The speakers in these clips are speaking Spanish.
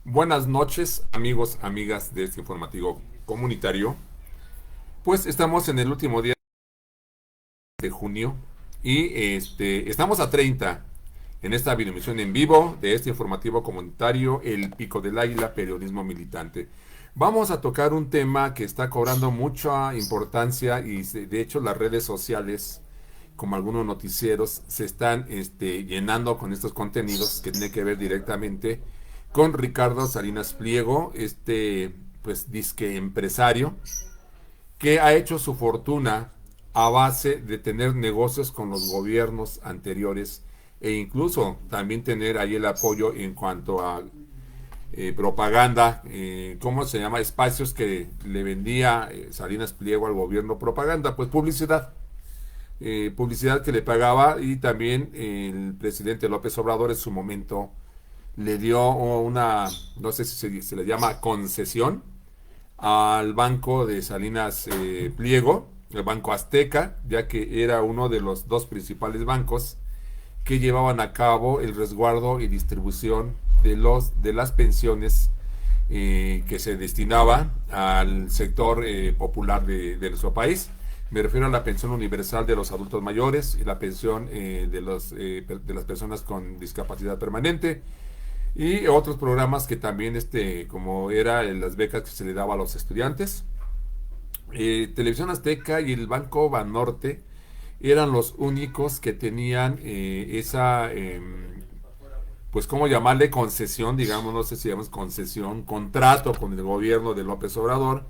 Buenas noches, amigos, amigas de este informativo comunitario. Pues estamos en el último día de junio y estamos a 30 en esta videoemisión en vivo de este informativo comunitario, El Pico del Águila, periodismo militante. Vamos a tocar un tema que está cobrando mucha importancia y de hecho las redes sociales, como algunos noticieros, se están llenando con estos contenidos que tienen que ver directamente con Ricardo Salinas Pliego, pues disque empresario que ha hecho su fortuna a base de tener negocios con los gobiernos anteriores e incluso también tener ahí el apoyo en cuanto a propaganda, ¿cómo se llama? Espacios que le vendía Salinas Pliego al gobierno, propaganda, pues publicidad. Publicidad que le pagaba y también el presidente López Obrador en su momento le dio una, no sé si se le llama concesión, al banco de Salinas Pliego, el Banco Azteca, ya que era uno de los dos principales bancos que llevaban a cabo el resguardo y distribución de las pensiones que se destinaba al sector popular de nuestro país. Me refiero a la pensión universal de los adultos mayores y la pensión de las personas con discapacidad permanente y otros programas que también, como era las becas que se le daba a los estudiantes. Televisión Azteca y el Banco Banorte eran los únicos que tenían pues, ¿cómo llamarle? Concesión, digamos, no sé si llamamos concesión, contrato con el gobierno de López Obrador,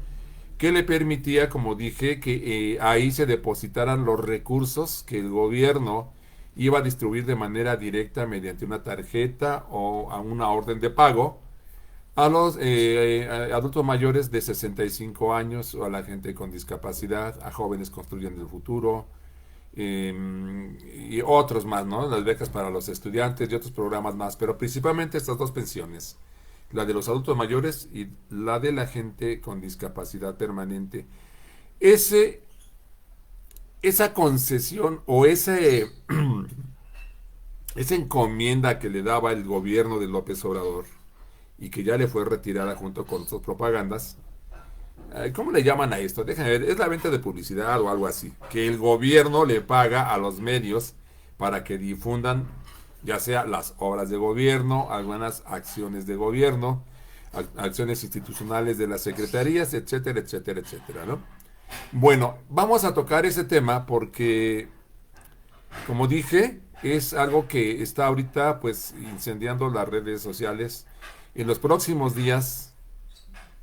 que le permitía, como dije, que ahí se depositaran los recursos que el gobierno iba a distribuir de manera directa mediante una tarjeta o a una orden de pago a los adultos mayores de 65 años o a la gente con discapacidad, a jóvenes construyendo el futuro y otros más, ¿no? Las becas para los estudiantes y otros programas más, pero principalmente estas dos pensiones, la de los adultos mayores y la de la gente con discapacidad permanente. Ese, esa concesión o esa encomienda que le daba el gobierno de López Obrador y que ya le fue retirada junto con sus propagandas. ¿Cómo le llaman a esto? Déjenme ver, es la venta de publicidad o algo así. Que el gobierno le paga a los medios para que difundan ya sea las obras de gobierno, algunas acciones de gobierno, acciones institucionales de las secretarías, etcétera, etcétera, etcétera, ¿no? Bueno, vamos a tocar ese tema porque, como dije, es algo que está ahorita pues incendiando las redes sociales. En los próximos días,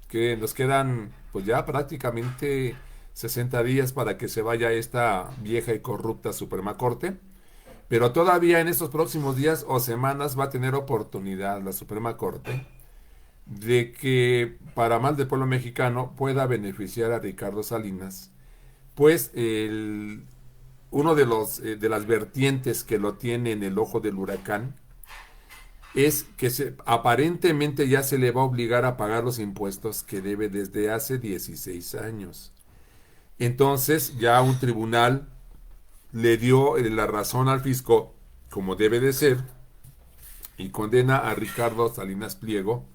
que nos quedan pues ya prácticamente 60 días para que se vaya esta vieja y corrupta Suprema Corte, pero todavía en estos próximos días o semanas va a tener oportunidad la Suprema Corte de que para mal del pueblo mexicano pueda beneficiar a Ricardo Salinas, pues uno de las vertientes que lo tiene en el ojo del huracán es que aparentemente ya se le va a obligar a pagar los impuestos que debe desde hace 16 años. Entonces ya un tribunal le dio la razón al fisco, como debe de ser, y condena a Ricardo Salinas Pliego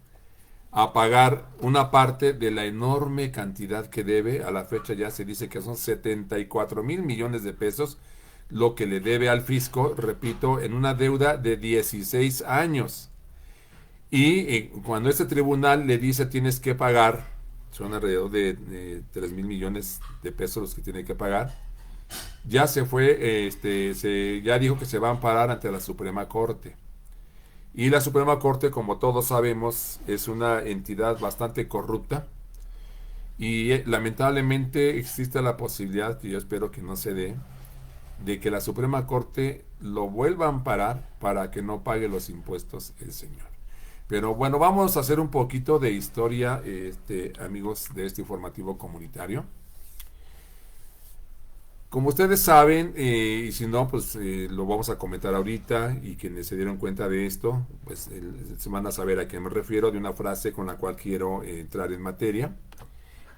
a pagar una parte de la enorme cantidad que debe. A la fecha ya se dice que son 74,000 millones de pesos lo que le debe al fisco, repito, en una deuda de 16 años. Y cuando este tribunal le dice tienes que pagar, son alrededor de 3,000 millones de pesos los que tiene que pagar, ya se fue, ya dijo que se va a amparar ante la Suprema Corte. Y la Suprema Corte, como todos sabemos, es una entidad bastante corrupta y lamentablemente existe la posibilidad, que yo espero que no se dé, de que la Suprema Corte lo vuelva a amparar para que no pague los impuestos el señor. Pero bueno, vamos a hacer un poquito de historia, amigos de este informativo comunitario. Como ustedes saben, y si no, pues lo vamos a comentar ahorita, y quienes se dieron cuenta de esto, pues se van a saber a qué me refiero, de una frase con la cual quiero entrar en materia.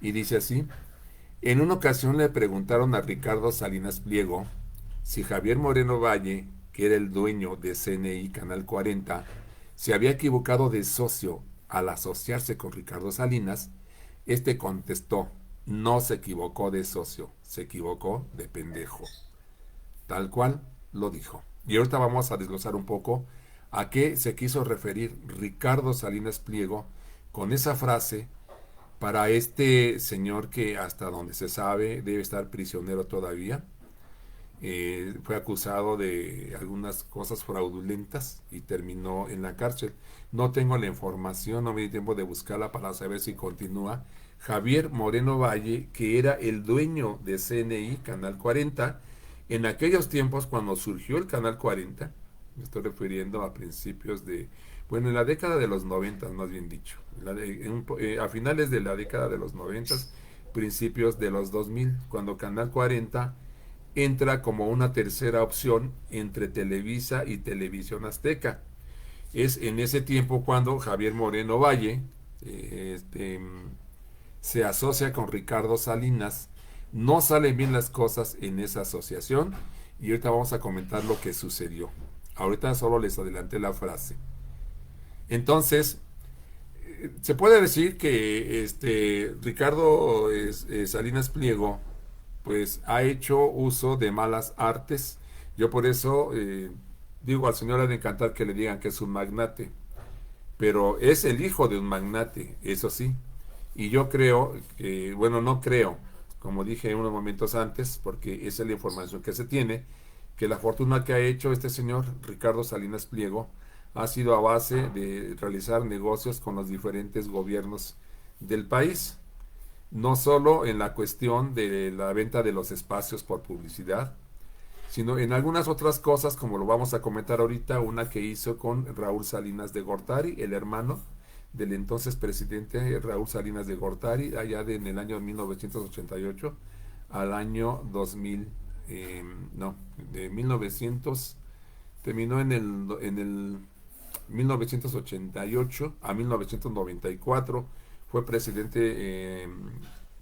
Y dice así: en una ocasión le preguntaron a Ricardo Salinas Pliego si Javier Moreno Valle, que era el dueño de CNI Canal 40, se había equivocado de socio al asociarse con Ricardo Salinas, este contestó, no se equivocó de socio, se equivocó de pendejo. Tal cual lo dijo. Y ahorita vamos a desglosar un poco a qué se quiso referir Ricardo Salinas Pliego con esa frase para este señor que hasta donde se sabe debe estar prisionero todavía. Fue acusado de algunas cosas fraudulentas y terminó en la cárcel. No tengo la información, no me di tiempo de buscarla para saber si continúa. Javier Moreno Valle, que era el dueño de CNI, Canal 40, en aquellos tiempos cuando surgió el Canal 40, me estoy refiriendo a principios de, bueno, en la década de los 90, más bien dicho, a finales de la década de los 90, principios de los 2000, cuando Canal 40 entra como una tercera opción entre Televisa y Televisión Azteca. Es en ese tiempo cuando Javier Moreno Valle se asocia con Ricardo Salinas. No salen bien las cosas en esa asociación y ahorita vamos a comentar lo que sucedió. Ahorita solo les adelanté la frase. Entonces, se puede decir que Ricardo Salinas Pliego pues ha hecho uso de malas artes. Yo por eso digo, al señor ha de encantar que le digan que es un magnate, pero es el hijo de un magnate, eso sí. Y yo creo que, bueno, no creo, como dije unos momentos antes, porque esa es la información que se tiene, que la fortuna que ha hecho este señor Ricardo Salinas Pliego ha sido a base de realizar negocios con los diferentes gobiernos del país, no solo en la cuestión de la venta de los espacios por publicidad, sino en algunas otras cosas, como lo vamos a comentar ahorita, una que hizo con Raúl Salinas de Gortari, el hermano del entonces presidente Raúl Salinas de Gortari, en el año 1988 al año 2000, de 1900, terminó en el 1988 a 1994, fue presidente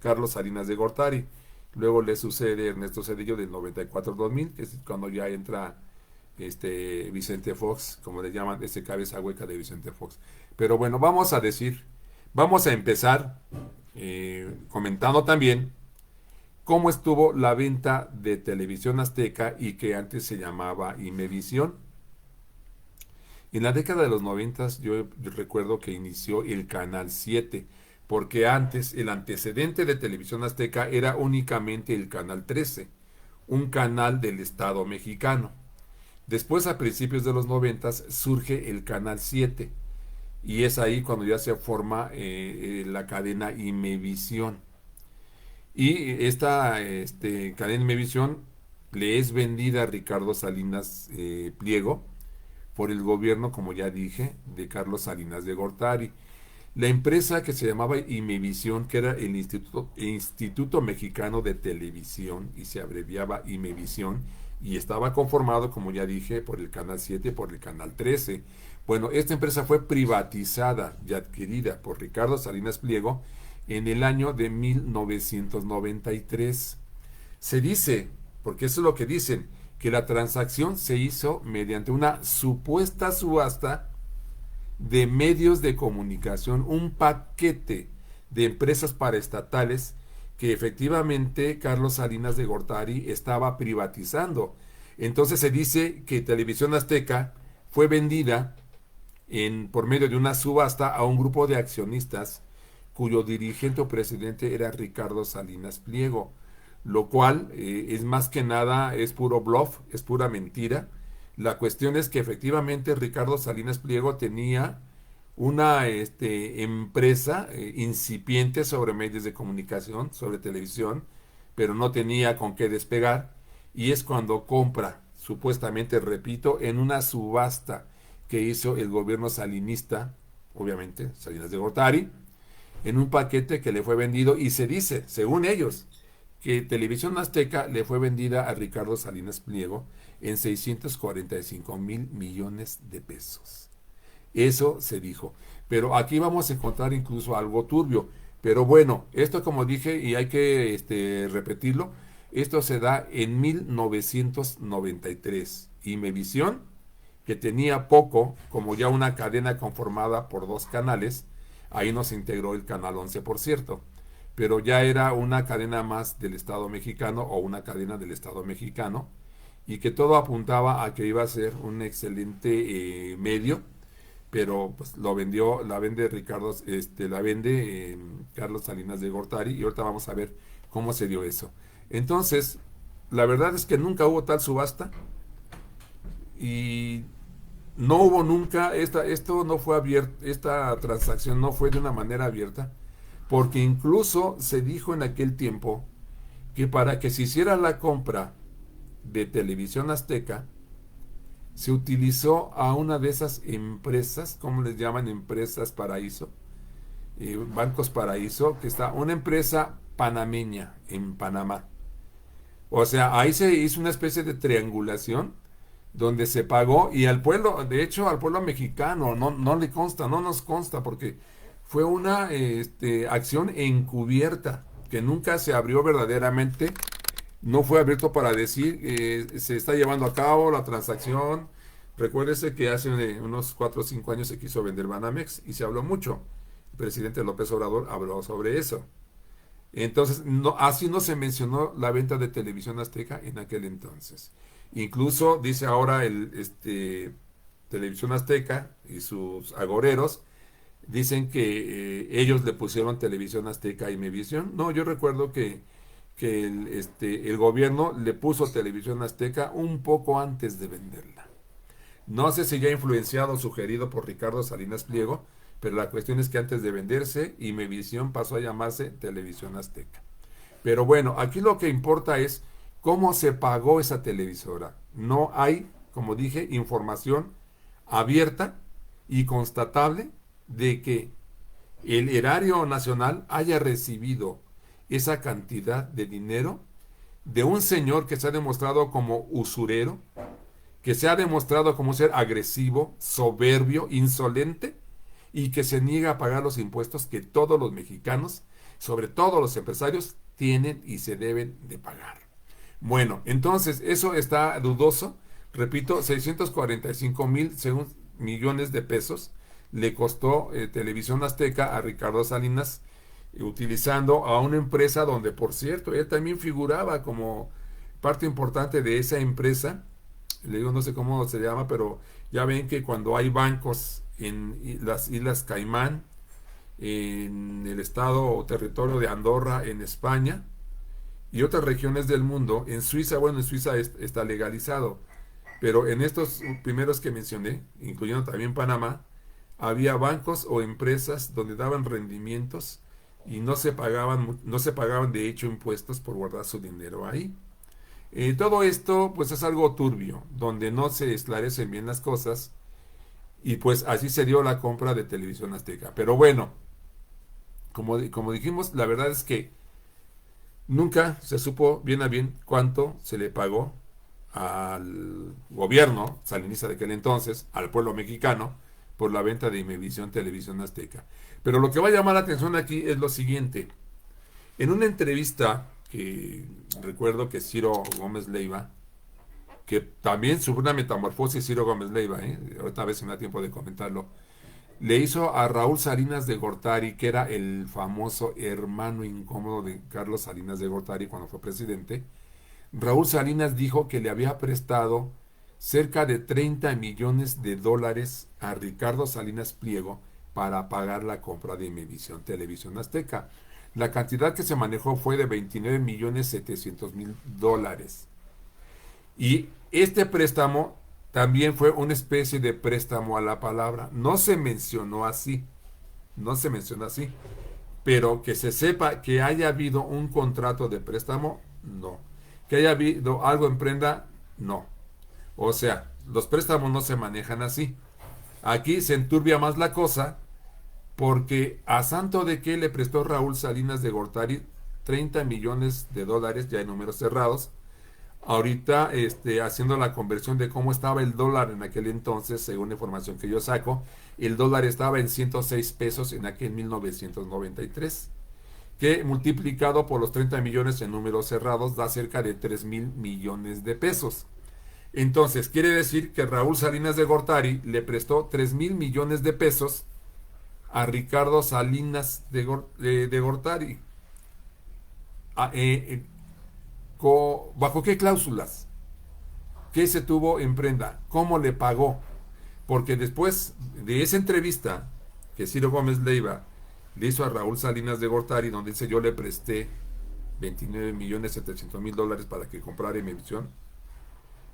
Carlos Salinas de Gortari. Luego le sucede Ernesto Zedillo del 94 al 2000, que es cuando ya entra Vicente Fox, como le llaman, ese cabeza hueca de Vicente Fox. Pero bueno, vamos a empezar comentando también cómo estuvo la venta de Televisión Azteca y que antes se llamaba Imevisión. En la década de los 90 yo recuerdo que inició el Canal 7, porque antes el antecedente de Televisión Azteca era únicamente el Canal 13, un canal del Estado mexicano. Después, a principios de los 90, surge el Canal 7, y es ahí cuando ya se forma la cadena Imevisión. Y esta cadena Imevisión le es vendida a Ricardo Salinas Pliego por el gobierno, como ya dije, de Carlos Salinas de Gortari. La empresa que se llamaba Imevisión, que era el Instituto Mexicano de Televisión, y se abreviaba Imevisión, y estaba conformado, como ya dije, por el Canal 7 y por el Canal 13. Bueno, esta empresa fue privatizada y adquirida por Ricardo Salinas Pliego en el año de 1993. Se dice, porque eso es lo que dicen, que la transacción se hizo mediante una supuesta subasta de medios de comunicación, un paquete de empresas paraestatales que efectivamente Carlos Salinas de Gortari estaba privatizando. Entonces se dice que Televisión Azteca fue vendida por medio de una subasta a un grupo de accionistas cuyo dirigente o presidente era Ricardo Salinas Pliego, lo cual es más que nada, es puro bluff, es pura mentira. La cuestión es que efectivamente Ricardo Salinas Pliego tenía una empresa incipiente sobre medios de comunicación, sobre televisión, pero no tenía con qué despegar, y es cuando compra, supuestamente, repito, en una subasta que hizo el gobierno salinista, obviamente, Salinas de Gortari, en un paquete que le fue vendido, y se dice, según ellos, que Televisión Azteca le fue vendida a Ricardo Salinas Pliego en 645,000 millones de pesos. Eso se dijo. Pero aquí vamos a encontrar incluso algo turbio. Pero bueno, esto, como dije, y hay que repetirlo, esto se da en 1993. Imevisión que tenía poco, como ya una cadena conformada por dos canales. Ahí nos integró el Canal 11, por cierto, pero ya era una cadena más del Estado mexicano o una cadena del Estado mexicano, y que todo apuntaba a que iba a ser un excelente medio, pero pues lo vendió, la vende Ricardo, la vende Carlos Salinas de Gortari, y ahorita vamos a ver cómo se dio eso. Entonces, la verdad es que nunca hubo tal subasta, y no hubo nunca, esto no fue abierto, esta transacción no fue de una manera abierta, porque incluso se dijo en aquel tiempo que para que se hiciera la compra de Televisión Azteca, se utilizó a una de esas empresas, ¿cómo les llaman? Empresas paraíso, bancos paraíso, que está una empresa panameña en Panamá. O sea, ahí se hizo una especie de triangulación donde se pagó, y al pueblo, de hecho al pueblo mexicano no le consta, no nos consta, porque fue una acción encubierta que nunca se abrió verdaderamente, no fue abierto para decir se está llevando a cabo la transacción. Recuérdese que hace unos 4 o 5 años se quiso vender Banamex y se habló mucho. El presidente López Obrador habló sobre eso. Entonces, no, así no se mencionó la venta de Televisión Azteca en aquel entonces. Incluso dice ahora Televisión Azteca y sus agoreros, dicen que ellos le pusieron Televisión Azteca a Imevisión. No, yo recuerdo que el gobierno le puso Televisión Azteca un poco antes de venderla. No sé si ya influenciado o sugerido por Ricardo Salinas Pliego, pero la cuestión es que antes de venderse, Imevisión pasó a llamarse Televisión Azteca. Pero bueno, aquí lo que importa es cómo se pagó esa televisora. No hay, como dije, información abierta y constatable de que el erario nacional haya recibido esa cantidad de dinero de un señor que se ha demostrado como usurero, que se ha demostrado como ser agresivo, soberbio, insolente, y que se niega a pagar los impuestos que todos los mexicanos, sobre todo los empresarios, tienen y se deben de pagar. Bueno, entonces eso está dudoso. Repito, 645 millones de pesos le costó Televisión Azteca a Ricardo Salinas, utilizando a una empresa donde, por cierto, él también figuraba como parte importante de esa empresa. Le digo, no sé cómo se llama, pero ya ven que cuando hay bancos en las Islas Caimán, en el estado o territorio de Andorra, en España, y otras regiones del mundo, en Suiza, bueno, en Suiza está legalizado, pero en estos primeros que mencioné, incluyendo también Panamá, había bancos o empresas donde daban rendimientos y no se pagaban de hecho impuestos por guardar su dinero ahí. Todo esto pues es algo turbio, donde no se esclarecen bien las cosas, y pues así se dio la compra de Televisión Azteca. Pero bueno, como dijimos, la verdad es que nunca se supo bien a bien cuánto se le pagó al gobierno salinista de aquel entonces, al pueblo mexicano, por la venta de Imevisión Televisión Azteca. Pero lo que va a llamar la atención aquí es lo siguiente. En una entrevista que recuerdo que Ciro Gómez Leiva, que también sufrió una metamorfosis Ciro Gómez Leiva, ahorita a ver si me da tiempo de comentarlo, le hizo a Raúl Salinas de Gortari, que era el famoso hermano incómodo de Carlos Salinas de Gortari cuando fue presidente. Raúl Salinas dijo que le había prestado cerca de 30 millones de dólares a Ricardo Salinas Pliego para pagar la compra de Imevisión Televisión Azteca. La cantidad que se manejó fue de 29.700.000 dólares. Y este préstamo también fue una especie de préstamo a la palabra. No se mencionó así, no se menciona así, pero que se sepa que haya habido un contrato de préstamo, no. Que haya habido algo en prenda, no. O sea, los préstamos no se manejan así. Aquí se enturbia más la cosa, porque a santo de que le prestó Raúl Salinas de Gortari 30 millones de dólares, ya en números cerrados. Ahorita haciendo la conversión de cómo estaba el dólar en aquel entonces, según la información que yo saco, el dólar estaba en 106 pesos en aquel 1993, que multiplicado por los 30 millones en números cerrados da cerca de 3,000 millones de pesos. Entonces, quiere decir que Raúl Salinas de Gortari le prestó 3,000 millones de pesos a Ricardo Salinas de Gortari. Ah, ¿bajo qué cláusulas? ¿Qué se tuvo en prenda? ¿Cómo le pagó? Porque después de esa entrevista que Ciro Gómez Leiva le hizo a Raúl Salinas de Gortari, donde dice yo le presté 29,700,000 dólares para que comprara Imevisión.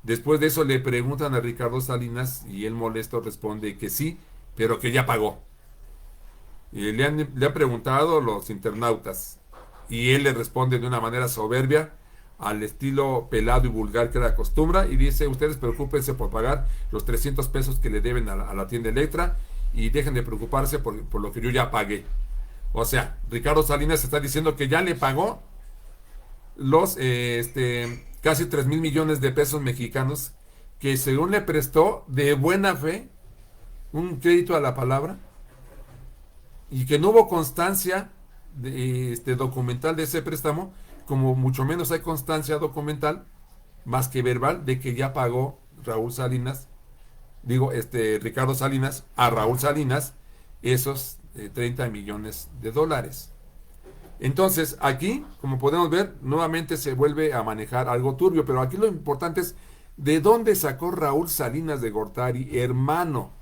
Después de eso le preguntan a Ricardo Salinas y él molesto responde que sí, pero que ya pagó. Y le han preguntado los internautas y él le responde de una manera soberbia, al estilo pelado y vulgar que era acostumbra, y dice, ustedes preocúpense por pagar los 300 pesos que le deben a la tienda Electra y dejen de preocuparse por lo que yo ya pagué. O sea, Ricardo Salinas está diciendo que ya le pagó los casi 3,000 millones de pesos mexicanos que según le prestó de buena fe, un crédito a la palabra, y que no hubo constancia documental de ese préstamo, como mucho menos hay constancia documental, más que verbal, de que ya pagó Raúl Salinas, Ricardo Salinas, a Raúl Salinas, esos 30 millones de dólares. Entonces, aquí, como podemos ver, nuevamente se vuelve a manejar algo turbio, pero aquí lo importante es de dónde sacó Raúl Salinas de Gortari, hermano,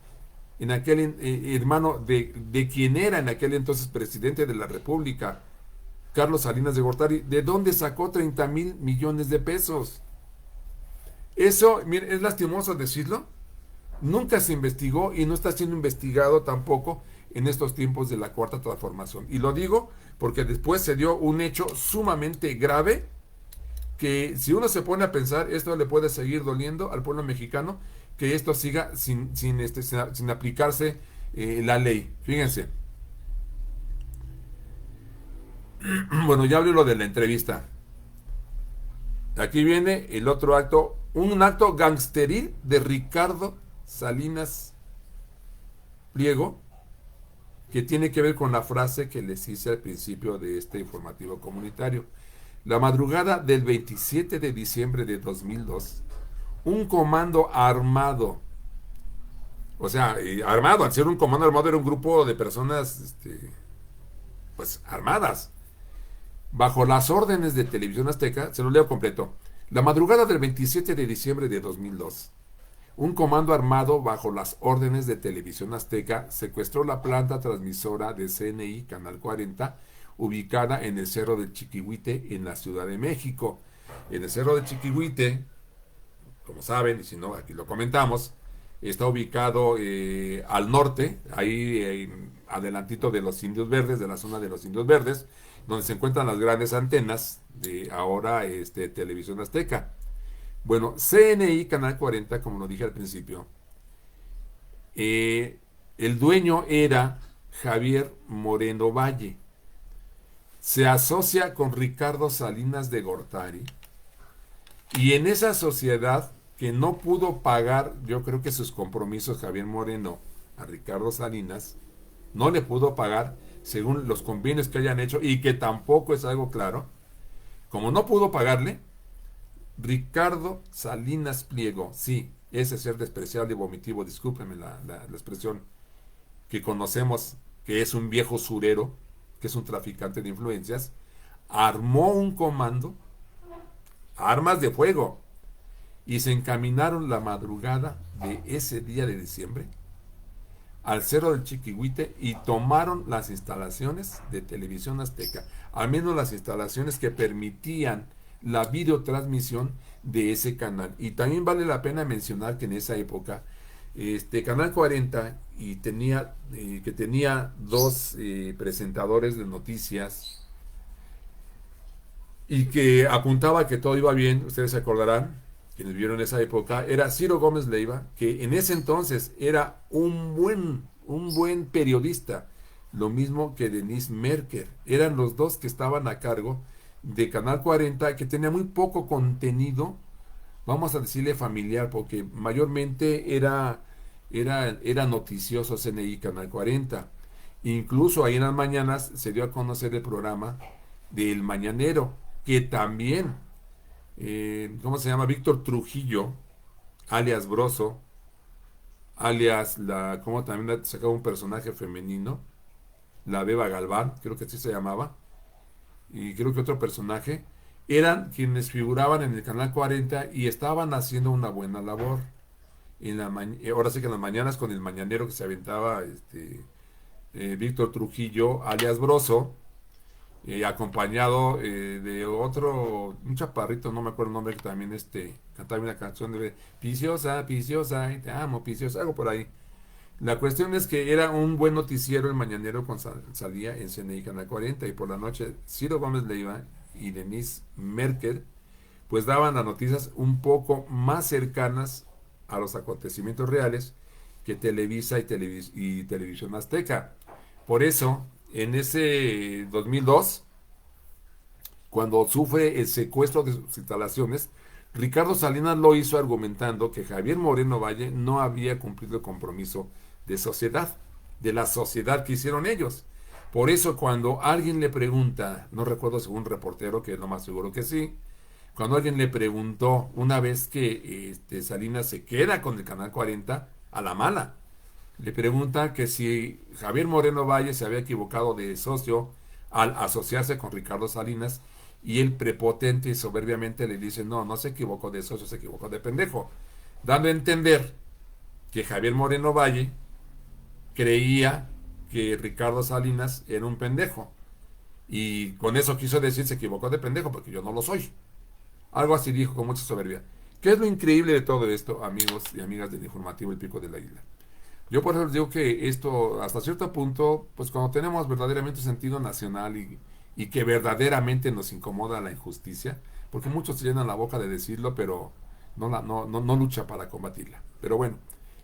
hermano de quien era en aquel entonces presidente de la República, Carlos Salinas de Gortari, de dónde sacó 30,000 millones de pesos. Eso, mire, es lastimoso decirlo, nunca se investigó y no está siendo investigado tampoco en estos tiempos de la Cuarta Transformación. Y lo digo porque después se dio un hecho sumamente grave que si uno se pone a pensar, esto le puede seguir doliendo al pueblo mexicano, que esto siga sin aplicarse la ley. Fíjense. Bueno, ya hablé lo de la entrevista. Aquí viene el otro acto, un acto gangsteril de Ricardo Salinas Pliego, que tiene que ver con la frase que les hice al principio de este informativo comunitario. La madrugada del 27 de diciembre de 2002, un comando armado, o sea, armado, al ser un comando armado era un grupo de personas, pues, armadas, bajo las órdenes de Televisión Azteca, se lo leo completo. La madrugada del 27 de diciembre de 2002, un comando armado bajo las órdenes de Televisión Azteca secuestró la planta transmisora de CNI Canal 40, ubicada en el Cerro del Chiquihuite, en la Ciudad de México. En el Cerro del Chiquihuite, como saben, y si no, aquí lo comentamos, está ubicado al norte, ahí adelantito de los Indios Verdes, de la zona de los Indios Verdes, donde se encuentran las grandes antenas de ahora Televisión Azteca. Bueno, CNI Canal 40, como lo dije al principio, el dueño era Javier Moreno Valle. Se asocia con Ricardo Salinas de Gortari, y en esa sociedad que no pudo pagar, yo creo que sus compromisos Javier Moreno a Ricardo Salinas, no le pudo pagar según los convenios que hayan hecho, y que tampoco es algo claro. Como no pudo pagarle, Ricardo Salinas Pliego, sí, ese ser despreciable y vomitivo, discúlpenme la expresión, que conocemos, que es un viejo surero, que es un traficante de influencias, armó un comando, armas de fuego, y se encaminaron la madrugada de ese día de diciembre al Cerro del Chiquihuite y tomaron las instalaciones de Televisión Azteca, al menos las instalaciones que permitían la videotransmisión de ese canal. Y también vale la pena mencionar que en esa época Canal 40 que tenía dos presentadores de noticias y que apuntaba que todo iba bien, ustedes se acordarán, quienes vieron esa época, era Ciro Gómez Leiva, que en ese entonces era un buen periodista, lo mismo que Denise Merker. Eran los dos que estaban a cargo de Canal 40, que tenía muy poco contenido, vamos a decirle familiar, porque mayormente era noticioso CNI Canal 40. Incluso ahí en las mañanas se dio a conocer el programa del Mañanero, que también, ¿cómo se llama? Víctor Trujillo, alias Broso, alias la, como también sacaba un personaje femenino, la Beba Galván, creo que así se llamaba, y creo que otro personaje, eran quienes figuraban en el Canal 40 y estaban haciendo una buena labor. Ahora sí que en las mañanas con el mañanero que se aventaba Víctor Trujillo, alias Broso, acompañado de otro, un chaparrito, no me acuerdo el nombre, que también cantaba una canción de Piciosa, Piciosa, y te amo, Piciosa, algo por ahí. La cuestión es que era un buen noticiero el mañanero cuando salía en CNI Canal 40 y por la noche Ciro Gómez Leiva y Denise Merker pues daban las noticias un poco más cercanas a los acontecimientos reales que Televisa y Televisión Azteca. Por eso, en ese 2002, cuando sufre el secuestro de sus instalaciones, Ricardo Salinas lo hizo argumentando que Javier Moreno Valle no había cumplido el compromiso de sociedad, de la sociedad que hicieron ellos. Por eso cuando alguien le pregunta, no recuerdo si fue un reportero, que es lo más seguro que sí, cuando alguien le preguntó una vez que Salinas se queda con el Canal 40 a la mala, le pregunta que si Javier Moreno Valle se había equivocado de socio al asociarse con Ricardo Salinas, y él prepotente y soberbiamente le dice, no, no se equivocó de socio, se equivocó de pendejo, dando a entender que Javier Moreno Valle creía que Ricardo Salinas era un pendejo, y con eso quiso decir se equivocó de pendejo porque yo no lo soy. Algo así dijo con mucha soberbia. ¿Qué es lo increíble de todo esto, amigos y amigas del informativo El Pico de la Isla? Yo por eso les digo que esto, hasta cierto punto, pues cuando tenemos verdaderamente sentido nacional y que verdaderamente nos incomoda la injusticia, porque muchos se llenan la boca de decirlo, pero no lucha para combatirla. Pero bueno,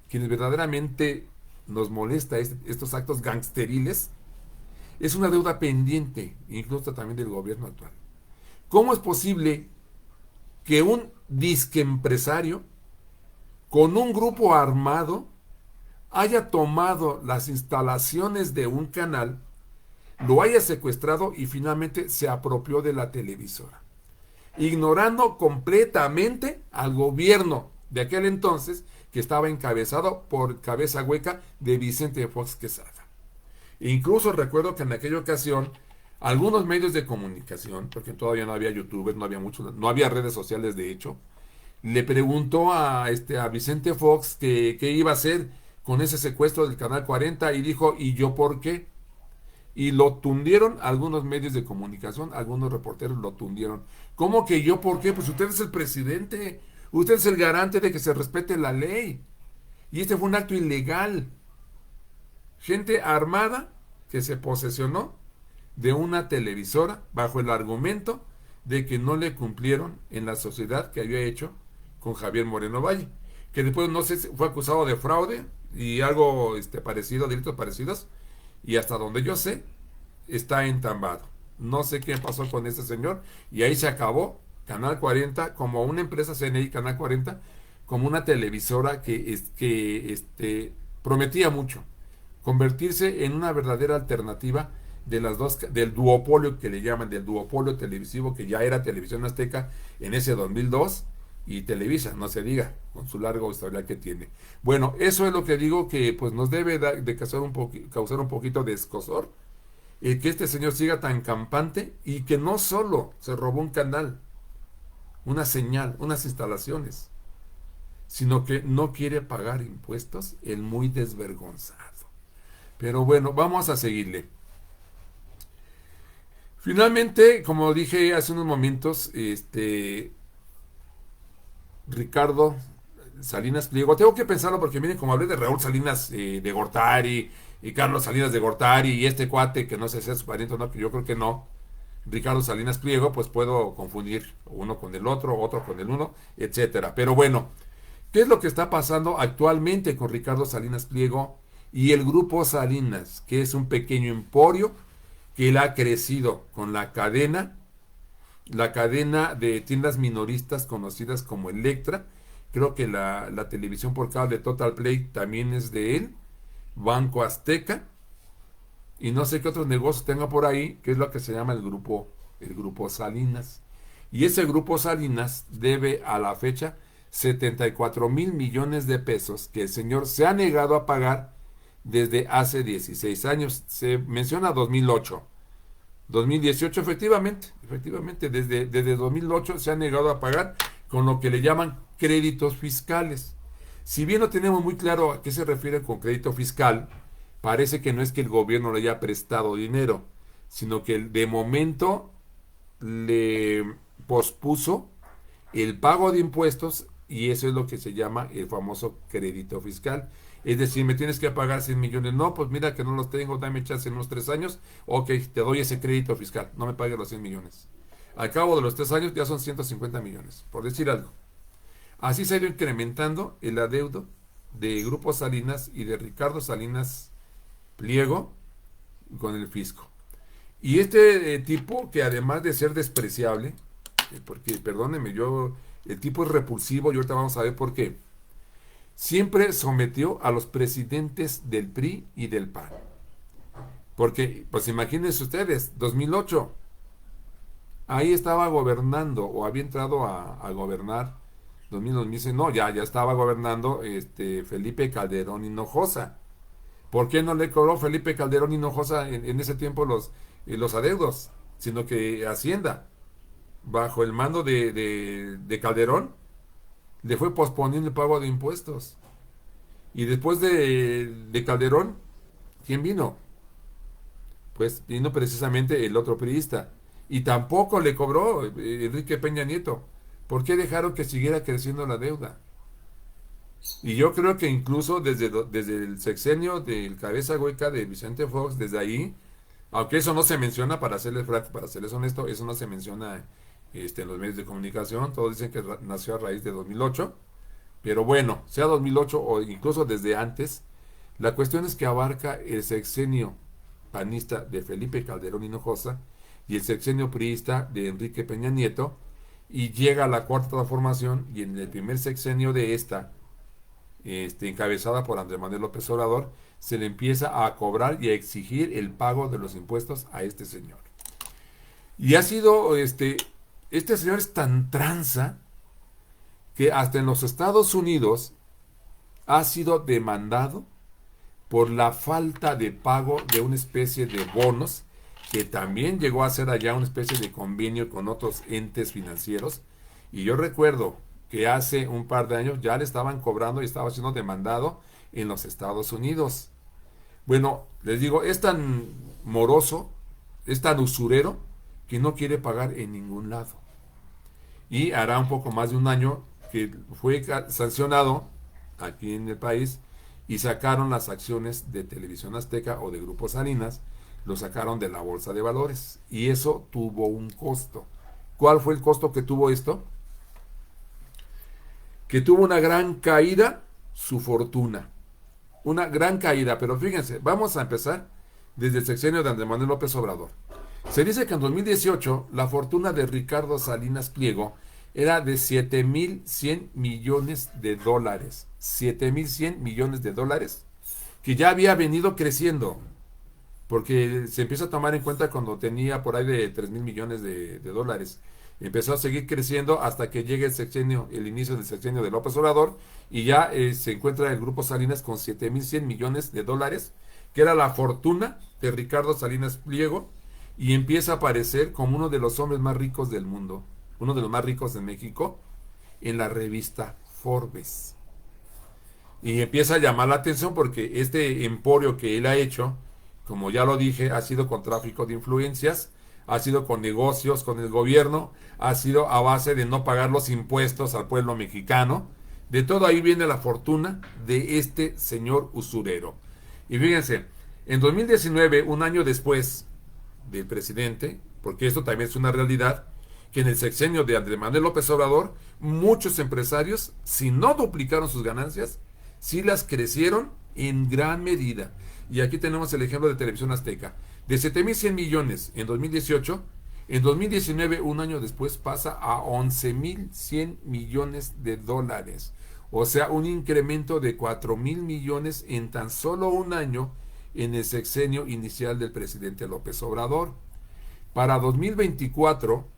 quienes verdaderamente nos molesta estos actos gangsteriles, es una deuda pendiente, incluso también del gobierno actual. ¿Cómo es posible que un disque empresario con un grupo armado haya tomado las instalaciones de un canal, lo haya secuestrado y finalmente se apropió de la televisora, ignorando completamente al gobierno de aquel entonces, que estaba encabezado por cabeza hueca de Vicente Fox Quesada? E incluso recuerdo que en aquella ocasión algunos medios de comunicación, porque todavía no había youtubers, no había mucho, no había redes sociales de hecho, le preguntó a Vicente Fox qué iba a hacer con ese secuestro del Canal 40 y dijo, ¿y yo por qué? Y lo tundieron algunos medios de comunicación, algunos reporteros lo tundieron. ¿Cómo que yo por qué? Pues usted es el presidente, usted es el garante de que se respete la ley. Y este fue un acto ilegal. Gente armada que se posesionó de una televisora bajo el argumento de que no le cumplieron en la sociedad que había hecho con Javier Moreno Valle, que después no sé si fue acusado de fraude y algo parecido, delitos parecidos, y hasta donde yo sé, está entambado. No sé qué pasó con ese señor, y ahí se acabó Canal 40 como una empresa CNI, Canal 40, como una televisora que prometía mucho, convertirse en una verdadera alternativa de las dos, del duopolio que le llaman, del duopolio televisivo que ya era Televisión Azteca en ese 2002 y Televisa, no se diga, con su largo historial que tiene. Bueno, eso es lo que digo que pues nos debe de causar un poquito de escozor, que este señor siga tan campante y que no solo se robó un canal, una señal, unas instalaciones, sino que no quiere pagar impuestos, el muy desvergonzado. Pero bueno, vamos a seguirle. Finalmente, como dije hace unos momentos, Ricardo Salinas Pliego, tengo que pensarlo porque miren, como hablé de Raúl Salinas de Gortari y Carlos Salinas de Gortari y este cuate que no sé si es su pariente o no, que yo creo que no, Ricardo Salinas Pliego, pues puedo confundir uno con el otro con el uno, etcétera. Pero bueno, ¿qué es lo que está pasando actualmente con Ricardo Salinas Pliego y el grupo Salinas, que es un pequeño emporio que él ha crecido con la cadena de tiendas minoristas conocidas como Electra? Creo que la televisión por cable Total Play también es de él, Banco Azteca, y no sé qué otros negocios tenga por ahí, que es lo que se llama el grupo Salinas. Y ese grupo Salinas debe a la fecha 74,000 millones de pesos que el señor se ha negado a pagar desde hace 16 años. Se menciona 2008. 2018, efectivamente, desde 2008 se ha negado a pagar con lo que le llaman créditos fiscales. Si bien no tenemos muy claro a qué se refiere con crédito fiscal, parece que no es que el gobierno le haya prestado dinero, sino que de momento le pospuso el pago de impuestos y eso es lo que se llama el famoso crédito fiscal. Es decir, me tienes que pagar 100 millones. No, pues mira que no los tengo, dame chance en unos 3 años. Ok, te doy ese crédito fiscal. No me pagues los 100 millones. Al cabo de los 3 años ya son 150 millones, por decir algo. Así se ha ido incrementando el adeudo de Grupo Salinas y de Ricardo Salinas Pliego con el fisco. Y este tipo, que además de ser despreciable, porque perdónenme, el tipo es repulsivo y ahorita vamos a ver por qué. Siempre sometió a los presidentes del PRI y del PAN. Porque, pues imagínense ustedes, 2008, ahí estaba gobernando, o había entrado a gobernar, 2006, no, ya estaba gobernando Felipe Calderón Hinojosa. ¿Por qué no le cobró Felipe Calderón Hinojosa en ese tiempo los adeudos? Sino que Hacienda, bajo el mando de Calderón, le fue posponiendo el pago de impuestos. Y después de Calderón, ¿quién vino? Pues vino precisamente el otro priista. Y tampoco le cobró Enrique Peña Nieto. ¿Por qué dejaron que siguiera creciendo la deuda? Y yo creo que incluso desde el sexenio del cabeza hueca de Vicente Fox, desde ahí, aunque eso no se menciona, para serles honesto, eso no se menciona en los medios de comunicación, todos dicen que nació a raíz de 2008, pero bueno, sea 2008 o incluso desde antes, la cuestión es que abarca el sexenio panista de Felipe Calderón Hinojosa y el sexenio priista de Enrique Peña Nieto, y llega a la cuarta transformación, y en el primer sexenio de esta, encabezada por Andrés Manuel López Obrador, se le empieza a cobrar y a exigir el pago de los impuestos a este señor. Y ha sido, este señor es tan tranza que hasta en los Estados Unidos ha sido demandado por la falta de pago de una especie de bonos, que también llegó a ser allá una especie de convenio con otros entes financieros. Y yo recuerdo que hace un par de años ya le estaban cobrando y estaba siendo demandado en los Estados Unidos. Bueno, les digo, es tan moroso, es tan usurero, que no quiere pagar en ningún lado. Y hará un poco más de un año que fue sancionado aquí en el país y sacaron las acciones de Televisión Azteca o de Grupo Salinas, lo sacaron de la bolsa de valores. Y eso tuvo un costo. ¿Cuál fue el costo que tuvo esto? Que tuvo una gran caída su fortuna. Una gran caída, pero fíjense, vamos a empezar desde el sexenio de Andrés Manuel López Obrador. Se dice que en 2018 la fortuna de Ricardo Salinas Pliego era de 7,100 millones de dólares. 7,100 millones de dólares, que ya había venido creciendo, porque se empieza a tomar en cuenta cuando tenía por ahí de 3,000 millones de dólares. Empezó a seguir creciendo hasta que llegue el inicio del sexenio de López Obrador, y ya se encuentra el Grupo Salinas con 7,100 millones de dólares, que era la fortuna de Ricardo Salinas Pliego, y empieza a aparecer como uno de los hombres más ricos del mundo, uno de los más ricos de México, en la revista Forbes. Y empieza a llamar la atención porque este emporio que él ha hecho, como ya lo dije, ha sido con tráfico de influencias, ha sido con negocios con el gobierno, ha sido a base de no pagar los impuestos al pueblo mexicano. De todo ahí viene la fortuna de este señor usurero. Y fíjense, en 2019, un año después del presidente, porque esto también es una realidad, que en el sexenio de Andrés Manuel López Obrador, muchos empresarios, si no duplicaron sus ganancias, sí las crecieron en gran medida. Y aquí tenemos el ejemplo de Televisión Azteca. De 7,100 millones en 2018, en 2019, un año después, pasa a 11,100 millones de dólares. O sea, un incremento de 4,000 millones en tan solo un año en el sexenio inicial del presidente López Obrador. Para 2024,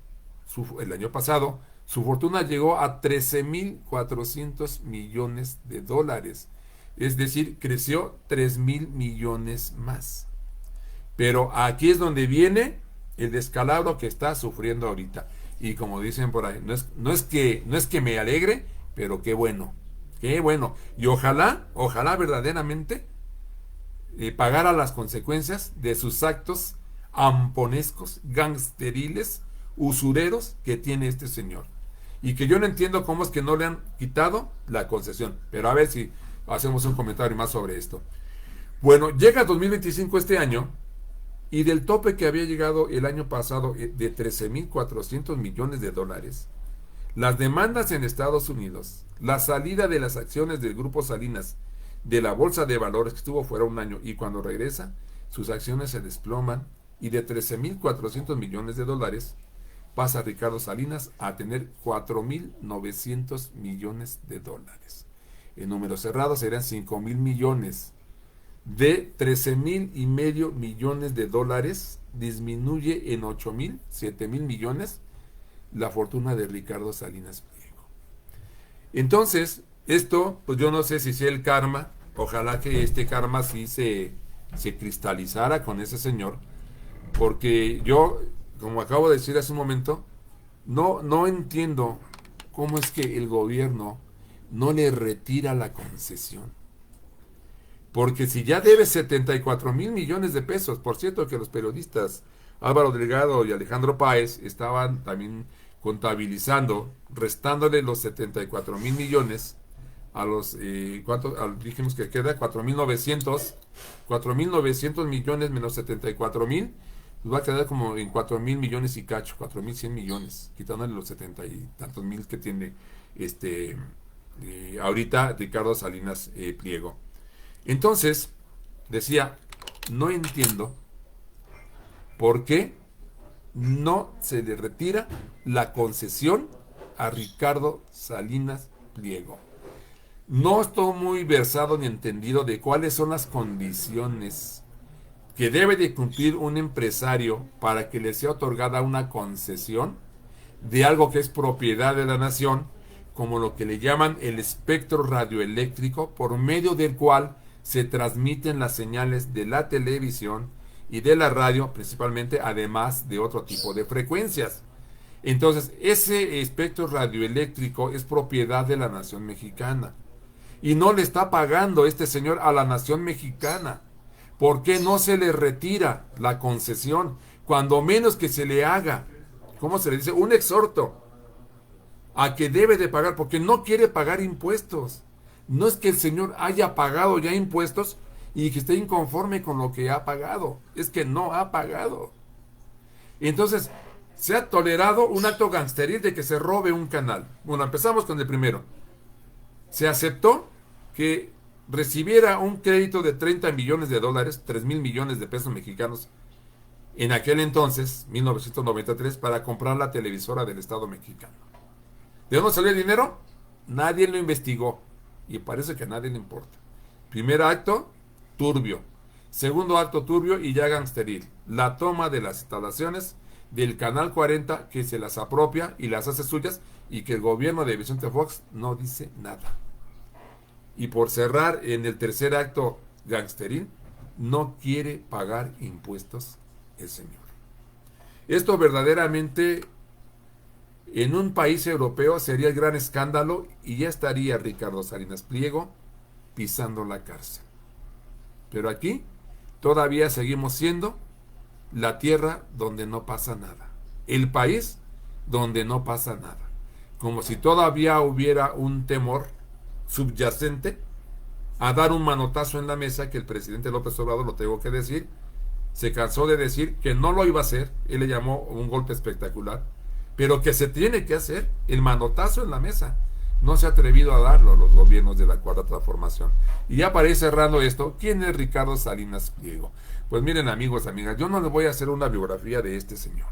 el año pasado, Su fortuna llegó a 13.400 millones de dólares. Es decir, creció 3.000 millones más. Pero aquí es donde viene el descalabro que está sufriendo ahorita. Y como dicen por ahí, no es que me alegre, pero qué bueno. Qué bueno. Y ojalá verdaderamente pagara las consecuencias de sus actos amponescos, gangsteriles, usureros que tiene este señor. Y que yo no entiendo cómo es que no le han quitado la concesión. Pero a ver si hacemos un comentario más sobre esto. Bueno, llega 2025 este año, y del tope que había llegado el año pasado de 13.400 millones de dólares, las demandas en Estados Unidos, la salida de las acciones del Grupo Salinas de la Bolsa de Valores, que estuvo fuera un año, y cuando regresa, sus acciones se desploman, y de 13.400 millones de dólares pasa Ricardo Salinas a tener 4.900 millones de dólares. En números cerrados serían 5.000 millones. De 13.500 millones de dólares disminuye en 8.000, 7.000 millones la fortuna de Ricardo Salinas Pliego. Entonces, esto, pues yo no sé si sea el karma. Ojalá que este karma sí se cristalizara con ese señor, porque yo, como acabo de decir hace un momento, no entiendo cómo es que el gobierno no le retira la concesión. Porque si ya debe 74.000 millones de pesos, por cierto que los periodistas Álvaro Delgado y Alejandro Páez estaban también contabilizando, restándole los 74.000 millones a los, dijimos que queda 4.900 millones menos 74.000, pues va a quedar como en 4.000 millones y cacho, 4.100 millones, quitándole los 70 y tantos mil que tiene ahorita Ricardo Salinas Pliego. Entonces, decía, no entiendo por qué no se le retira la concesión a Ricardo Salinas Pliego. No estoy muy versado ni entendido de cuáles son las condiciones que debe de cumplir un empresario para que le sea otorgada una concesión de algo que es propiedad de la nación, como lo que le llaman el espectro radioeléctrico, por medio del cual se transmiten las señales de la televisión y de la radio, principalmente, además de otro tipo de frecuencias. Entonces, ese espectro radioeléctrico es propiedad de la nación mexicana. Y no le está pagando este señor a la nación mexicana. ¿Por qué no se le retira la concesión? Cuando menos que se le haga, ¿cómo se le dice? Un exhorto a que debe de pagar, porque no quiere pagar impuestos. No es que el señor haya pagado ya impuestos y que esté inconforme con lo que ha pagado. Es que no ha pagado. Entonces, se ha tolerado un acto gangsteril de que se robe un canal. Bueno, empezamos con el primero. Se aceptó que recibiera un crédito de 30 millones de dólares, 3.000 millones de pesos mexicanos, en aquel entonces, 1993, para comprar la televisora del Estado mexicano. ¿De dónde salió el dinero? Nadie lo investigó. Y parece que a nadie le importa. Primer acto, turbio. Segundo acto, turbio y ya gangsteril. La toma de las instalaciones del Canal 40, que se las apropia y las hace suyas, y que el gobierno de Vicente Fox no dice nada. Y por cerrar, en el tercer acto gangsteril, no quiere pagar impuestos el señor. Esto verdaderamente, en un país europeo, sería el gran escándalo, y ya estaría Ricardo Salinas Pliego pisando la cárcel. Pero aquí todavía seguimos siendo la tierra donde no pasa nada, el país donde no pasa nada, como si todavía hubiera un temor subyacente a dar un manotazo en la mesa, que el presidente López Obrador, lo tengo que decir, se cansó de decir que no lo iba a hacer. Él le llamó un golpe espectacular, pero que se tiene que hacer el manotazo en la mesa. No se ha atrevido a darlo a los gobiernos de la Cuarta Transformación. Y ya para ir cerrando esto, ¿quién es Ricardo Salinas Pliego? Pues miren, amigos, amigas, yo no les voy a hacer una biografía de este señor.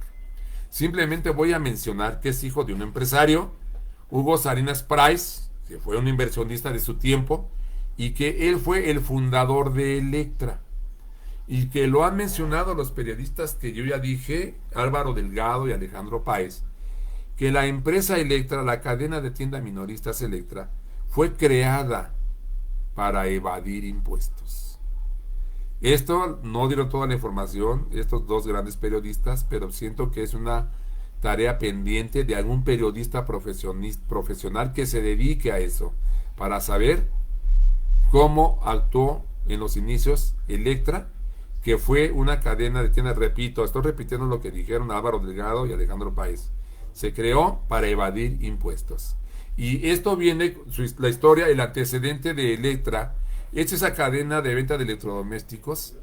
Simplemente voy a mencionar que es hijo de un empresario, Hugo Salinas Price, que fue un inversionista de su tiempo, y que él fue el fundador de Electra. Y que lo han mencionado los periodistas que yo ya dije, Álvaro Delgado y Alejandro Páez, que la empresa Electra, la cadena de tiendas minoristas Electra, fue creada para evadir impuestos. Esto no dieron toda la información estos dos grandes periodistas, pero siento que es una tarea pendiente de algún periodista profesional que se dedique a eso, para saber cómo actuó en los inicios Electra, que fue una cadena de tiendas, repito, estoy repitiendo lo que dijeron Álvaro Delgado y Alejandro Páez, se creó para evadir impuestos. Y esto viene, la historia, el antecedente de Electra, es esa cadena de venta de electrodomésticos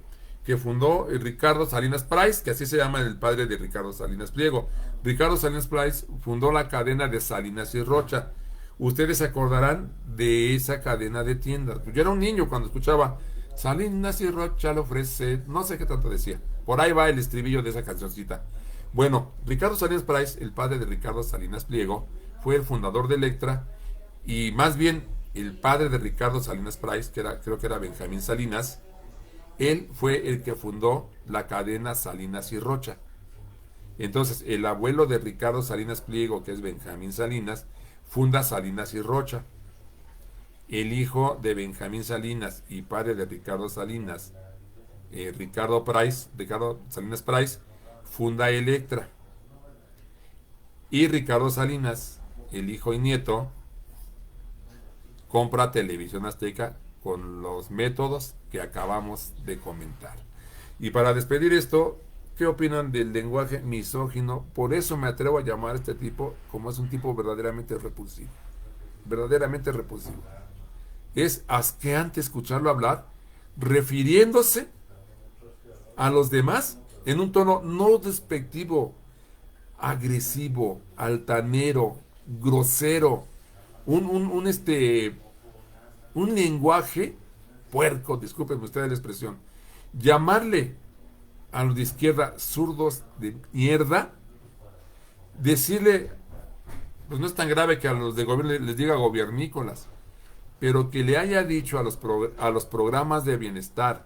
que fundó Ricardo Salinas Price, que así se llama el padre de Ricardo Salinas Pliego. Ricardo Salinas Price fundó la cadena de Salinas y Rocha. Ustedes se acordarán de esa cadena de tiendas. Yo era un niño cuando escuchaba Salinas y Rocha le ofrece, no sé qué tanto decía. Por ahí va el estribillo de esa cancioncita. Bueno, Ricardo Salinas Price, el padre de Ricardo Salinas Pliego, fue el fundador de Electra, y más bien el padre de Ricardo Salinas Price, creo que era Benjamín Salinas, él fue el que fundó la cadena Salinas y Rocha. Entonces, el abuelo de Ricardo Salinas Pliego, que es Benjamín Salinas, funda Salinas y Rocha. El hijo de Benjamín Salinas y padre de Ricardo Salinas, Ricardo Salinas Price, funda Electra. Y Ricardo Salinas, el hijo y nieto, compra Televisión Azteca con los métodos que acabamos de comentar. Y para despedir esto, ¿qué opinan del lenguaje misógino? Por eso me atrevo a llamar a este tipo, como es un tipo verdaderamente repulsivo. Verdaderamente repulsivo. Es asqueante escucharlo hablar refiriéndose a los demás en un tono no despectivo, agresivo, altanero, grosero, un lenguaje puerco, discúlpenme ustedes la expresión. Llamarle a los de izquierda zurdos de mierda, decirle, pues no es tan grave que a los de gobierno les diga gobiernícolas, pero que le haya dicho a los programas de bienestar,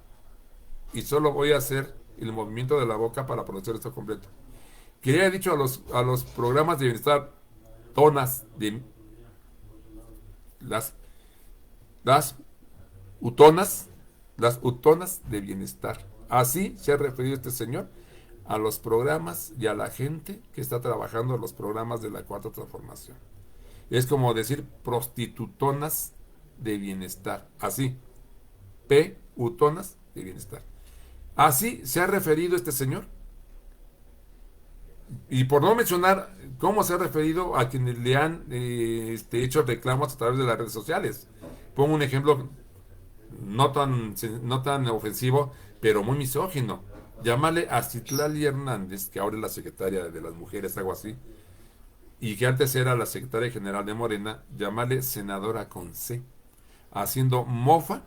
y solo voy a hacer el movimiento de la boca para pronunciar esto completo, que le haya dicho a los programas de bienestar tonas de las utonas de bienestar. Así se ha referido este señor a los programas y a la gente que está trabajando en los programas de la Cuarta Transformación. Es como decir prostitutonas de bienestar. Así. Utonas de bienestar. Así se ha referido este señor. Y por no mencionar cómo se ha referido a quienes le han hecho reclamos a través de las redes sociales. Pongo un ejemplo no tan ofensivo, pero muy misógino. Llamarle a Citlali Hernández, que ahora es la secretaria de las mujeres, algo así, y que antes era la secretaria general de Morena, llamarle senadora con C, haciendo mofa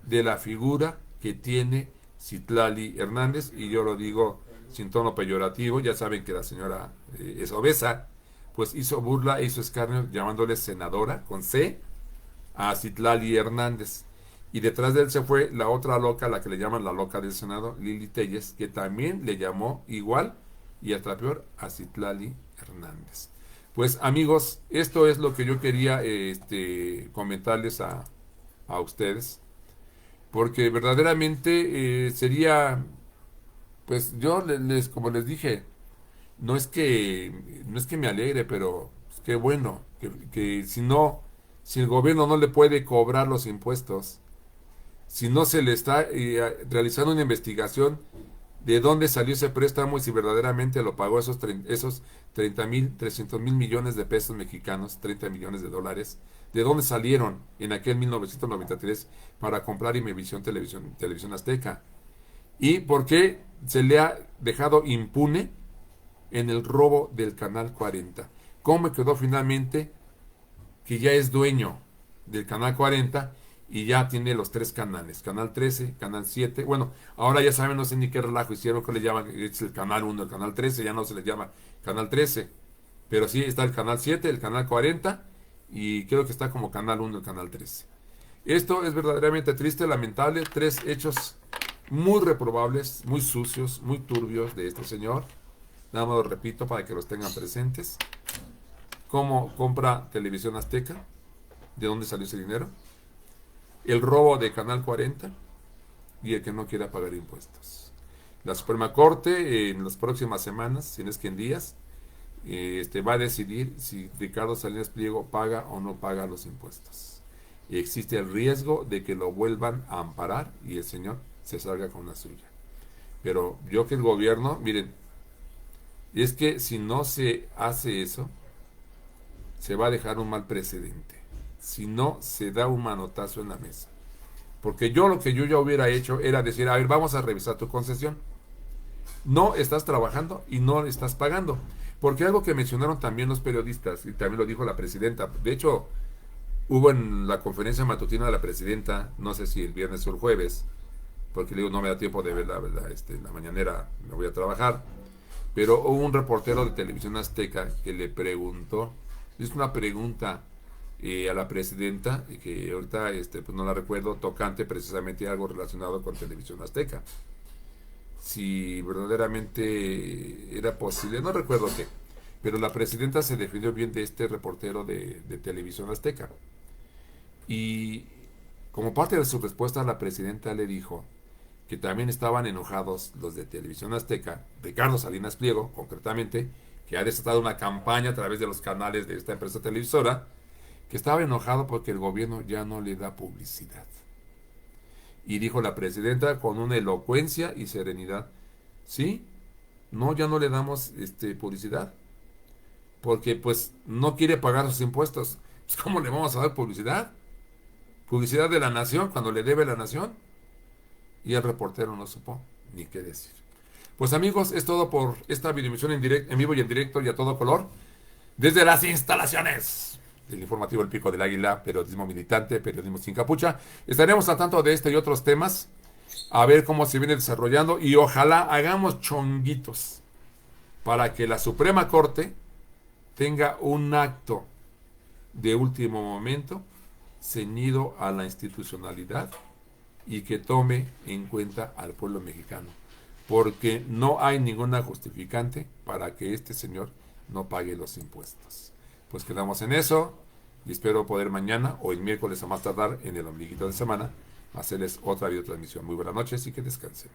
de la figura que tiene Citlali Hernández, y yo lo digo sin tono peyorativo. Ya saben que la señora es obesa, pues hizo burla, hizo escarnio llamándole senadora con C a Citlali Hernández. Y detrás de él se fue la otra loca, la que le llaman la loca del Senado, Lili Telles, que también le llamó igual y hasta peor a Citlali Hernández. Pues amigos, esto es lo que yo quería comentarles a ustedes, porque verdaderamente sería, pues yo como les dije, no es que me alegre, pero pues, qué bueno que si el gobierno no le puede cobrar los impuestos, si no se le está realizando una investigación de dónde salió ese préstamo y si verdaderamente lo pagó esos 300 mil millones de pesos mexicanos, 30 millones de dólares, de dónde salieron en aquel 1993 para comprar Imevisión Televisión Azteca, y por qué se le ha dejado impune en el robo del Canal 40. ¿Cómo quedó finalmente que ya es dueño del Canal 40 y ya tiene los 3 canales, Canal 13, Canal 7, bueno, ahora ya saben, no sé ni qué relajo hicieron, que le llaman, es el Canal 1, el Canal 13, ya no se le llama Canal 13, pero sí está el Canal 7, el Canal 40, y creo que está como Canal 1, el Canal 13. Esto es verdaderamente triste, lamentable, 3 hechos muy reprobables, muy sucios, muy turbios de este señor. Nada más lo repito para que los tengan presentes. cómo compra Televisión Azteca, de dónde salió ese dinero, el robo de Canal 40 y el que no quiera pagar impuestos. La Suprema Corte en las próximas semanas, si no es que en días, va a decidir si Ricardo Salinas Pliego paga o no paga los impuestos. Y existe el riesgo de que lo vuelvan a amparar y el señor se salga con la suya. Pero yo que el gobierno, miren, es que si no se hace eso, se va a dejar un mal precedente. Si no se da un manotazo en la mesa. Porque yo lo que yo ya hubiera hecho era decir, a ver, vamos a revisar tu concesión. No estás trabajando y no estás pagando. Porque algo que mencionaron también los periodistas, y también lo dijo la presidenta, de hecho, hubo en la conferencia matutina de la presidenta, no sé si el viernes o el jueves, porque le digo, no me da tiempo de ver la verdad, en la mañanera me voy a trabajar, pero hubo un reportero de Televisión Azteca que le preguntó, hizo una pregunta a la presidenta, que ahorita pues no la recuerdo, tocante precisamente algo relacionado con Televisión Azteca. Si verdaderamente era posible, no recuerdo qué, pero la presidenta se defendió bien de este reportero de Televisión Azteca. Y como parte de su respuesta, la presidenta le dijo que también estaban enojados los de Televisión Azteca, Ricardo Salinas Pliego, concretamente, que ha desatado una campaña a través de los canales de esta empresa televisora, que estaba enojado porque el gobierno ya no le da publicidad. Y dijo la presidenta con una elocuencia y serenidad, sí, no, ya no le damos publicidad, porque pues no quiere pagar sus impuestos. Pues, ¿cómo le vamos a dar publicidad? Publicidad de la nación cuando le debe la nación. Y el reportero no supo ni qué decir. Pues amigos, es todo por esta videoemisión en vivo y en directo y a todo color, desde las instalaciones del informativo El Pico del Águila, periodismo militante, periodismo sin capucha. Estaremos al tanto de este y otros temas, a ver cómo se viene desarrollando y ojalá hagamos chonguitos para que la Suprema Corte tenga un acto de último momento ceñido a la institucionalidad y que tome en cuenta al pueblo mexicano, porque no hay ninguna justificante para que este señor no pague los impuestos. Pues quedamos en eso y espero poder mañana o el miércoles a más tardar en el ombliguito de semana hacerles otra videotransmisión. Muy buenas noches y que descansen.